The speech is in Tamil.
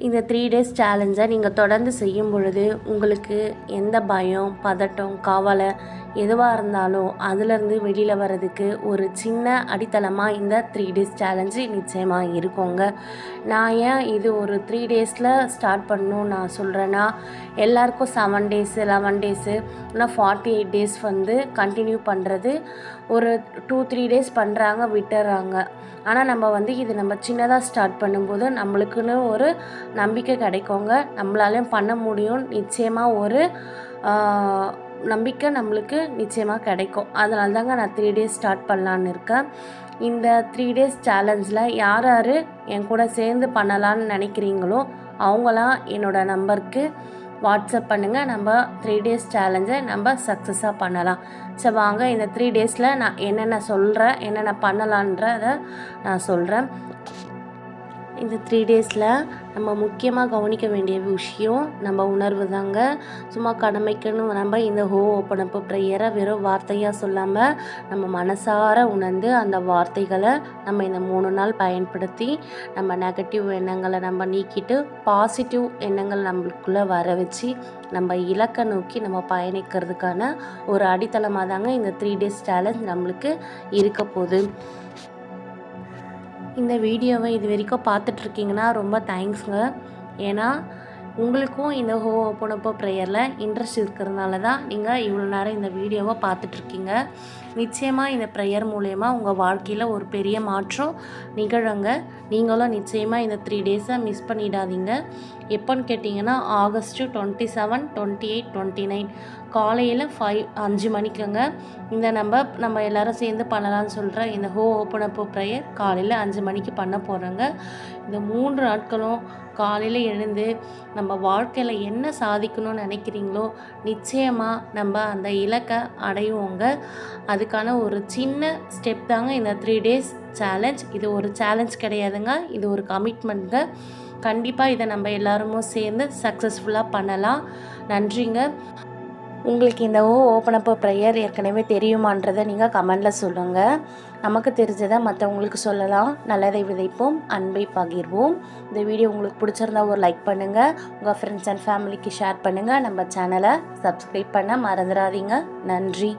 இந்த 3 டேஸ் சேலஞ்சை நீங்கள் தொடர்ந்து செய்யும் பொழுது உங்களுக்கு எந்த பயம், பதட்டம், கவலை எதுவாக இருந்தாலும் அதிலேருந்து வெளியில் வர்றதுக்கு ஒரு சின்ன அடித்தளமாக இந்த 3 டேஸ் சேலஞ்சு நிச்சயமாக இருக்குங்க. நான் ஏன் இது ஒரு 3 டேஸில் ஸ்டார்ட் பண்ணணும்னு நான் சொல்கிறேன்னா, எல்லாருக்கும் 7 டேஸு 11 டேஸு இல்லைனா 48 டேஸ் கண்டினியூ பண்ணுறது ஒரு 2-3 டேஸ் பண்ணுறாங்க, விட்டுறாங்க. ஆனால் நம்ம இது நம்ம சின்னதாக ஸ்டார்ட் பண்ணும்போது நம்மளுக்குன்னு ஒரு நம்பிக்கை கிடைக்குங்க. நம்மளாலையும் பண்ண முடியும், நிச்சயமாக ஒரு நம்பிக்கை நம்மளுக்கு நிச்சயமாக கிடைக்கும். அதனால தாங்க நான் 3 டேஸ் ஸ்டார்ட் பண்ணலான்னு இருக்கேன். இந்த 3 டேஸ் சேலஞ்சில் யார் யார் என் கூட சேர்ந்து பண்ணலான்னு நினைக்கிறீங்களோ அவங்களாம் என்னோடய நம்பருக்கு வாட்ஸ்அப் பண்ணுங்கள். நம்ம 3 டேஸ் சேலஞ்சை நம்ம சக்ஸஸாக பண்ணலாம். சரி வாங்க, இந்த 3 டேஸில் நான் என்னென்ன சொல்கிறேன், என்னென்ன பண்ணலான்றதை நான் சொல்கிறேன். இந்த 3 டேஸில் நம்ம முக்கியமாக கவனிக்க வேண்டிய விஷயம் நம்ம உணர்வு தாங்க. சும்மா கடமைக்குன்னு நம்ம இந்த ஓப்பன் அப் ப்ரேயரை வெறும் வார்த்தையாக சொல்லாமல் நம்ம மனசார உணர்ந்து அந்த வார்த்தைகளை நம்ம இந்த 3 நாள் பயன்படுத்தி நம்ம நெகட்டிவ் எண்ணங்களை நம்ம நீக்கிட்டு பாசிட்டிவ் எண்ணங்கள் நம்மளுக்குள்ளே வர வச்சு நம்ம இலக்கை நோக்கி நம்ம பயணிக்கிறதுக்கான ஒரு அடித்தளமாக தாங்க இந்த 3 டேஸ் சேலஞ்ச் நம்மளுக்கு இருக்க போகுது. இந்த வீடியோவை இது வரைக்கும் பார்த்துட்ருக்கீங்கன்னா ரொம்ப தேங்க்ஸுங்க. ஏன்னா உங்களுக்கும் இந்த ஓப்பன் அப் ப்ரேயரில் இன்ட்ரெஸ்ட் இருக்கிறதுனால தான் நீங்கள் இவ்வளோ நேரம் இந்த வீடியோவை பார்த்துட்ருக்கீங்க. நிச்சயமாக இந்த ப்ரேயர் மூலயமா உங்கள் வாழ்க்கையில் ஒரு பெரிய மாற்றம் நிகழுங்க. நீங்களும் நிச்சயமாக இந்த 3 டேஸை மிஸ் பண்ணிடாதீங்க. எப்போன்னு கேட்டிங்கன்னா ஆகஸ்ட்டு 27, 28, 29 காலையில் 5 மணிக்குங்க. இந்த நம்ம எல்லோரும் சேர்ந்து பண்ணலான்னு சொல்கிற இந்த ஓப்பன் அப் ப்ரேயர் காலையில் 5 மணிக்கு பண்ண போகிறோங்க. இந்த 3 நாட்களும் காலையில் எழுந்து நம்ம வாழ்க்கையில் என்ன சாதிக்கணும்னு நினைக்கிறீங்களோ நிச்சயமாக நம்ம அந்த இலக்கை அடைவோங்க. அதுக்கான ஒரு சின்ன ஸ்டெப் தாங்க இந்த 3 டேஸ் சேலஞ்ச். இது ஒரு சேலஞ்ச் கிடையாதுங்க, இது ஒரு கமிட்மெண்ட்டுங்க. கண்டிப்பாக இதை நம்ம எல்லாருமே சேர்ந்து சக்ஸஸ்ஃபுல்லாக பண்ணலாம். நன்றிங்க. உங்களுக்கு இந்த ஓப்பன் அப் ப்ரேயர் ஏற்கனவே தெரியுமான்றதை நீங்கள் கமெண்டில் சொல்லுங்கள். நமக்கு தெரிஞ்சதை மற்றவங்களுக்கு சொல்லலாம். நல்லதை விதைப்போம், அன்பை பகிர்வோம். இந்த வீடியோ உங்களுக்கு பிடிச்சிருந்தா ஒரு லைக் பண்ணுங்கள், உங்கள் ஃப்ரெண்ட்ஸ் அண்ட் ஃபேமிலிக்கு ஷேர் பண்ணுங்கள். நம்ம சேனலை சப்ஸ்கிரைப் பண்ண மறந்துடாதீங்க. நன்றி.